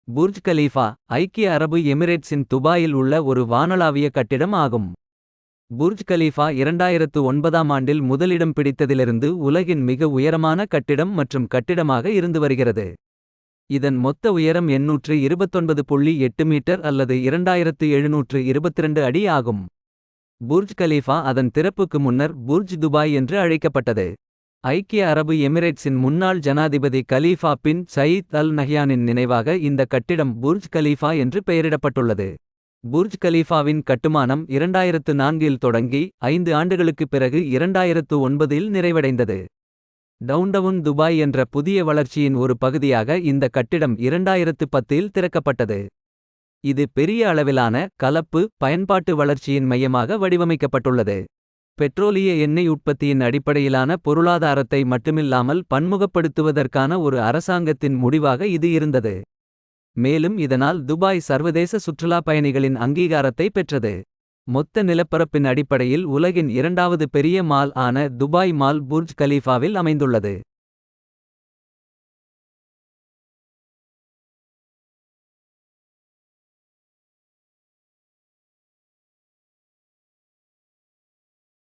Burj கலீஃபா ஐக்கிய அரபு எமிரேட்ஸின் துபாயில் உள்ள ஒரு வானளாவிய கட்டிடம் ஆகும். புர்ஜ் கலீஃபா 2009ஆம் ஆண்டில் முதலிடம் பிடித்ததிலிருந்து உலகின் மிக உயரமான கட்டிடம் மற்றும் கட்டிடமாக இருந்து வருகிறது. இதன் மொத்த உயரம் 829.8 மீட்டர் அல்லது 2722 அடி ஆகும். புர்ஜ் கலீஃபா அதன் திறப்புக்கு முன்னர் புர்ஜ் துபாய் என்று அழைக்கப்பட்டது. ஐக்கிய அரபு எமிரேட்ஸின் முன்னாள் ஜனாதிபதி கலீஃபா பின் சயீத் அல் நஹ்யானின் நினைவாக இந்த கட்டிடம் புர்ஜ் கலீஃபா என்று பெயரிடப்பட்டுள்ளது. புர்ஜ் கலீஃபாவின் கட்டுமானம் 2004இல் தொடங்கி 5 ஆண்டுகளுக்குப் பிறகு 2009இல் நிறைவடைந்தது. டவுன்டவுன் துபாய் என்ற புதிய வளர்ச்சியின் ஒரு பகுதியாக இந்த கட்டிடம் 2010இல் திறக்கப்பட்டது. இது பெரிய அளவிலான கலப்பு பயன்பாட்டு வளர்ச்சியின் மையமாக வடிவமைக்கப்பட்டுள்ளது. பெட்ரோலிய எண்ணெய் உற்பத்தியின் அடிப்படையிலான பொருளாதாரத்தை மட்டுமில்லாமல் பன்முகப்படுத்துவதற்கான ஒரு அரசாங்கத்தின் முடிவாக இது இருந்தது. மேலும் இதனால் துபாய் சர்வதேச சுற்றுலா பயணிகளின் அங்கீகாரத்தை பெற்றது. மொத்த நிலப்பரப்பின் அடிப்படையில் உலகின் இரண்டாவது பெரிய மால் ஆன துபாய் மால் புர்ஜ் கலீஃபாவில் அமைந்துள்ளது.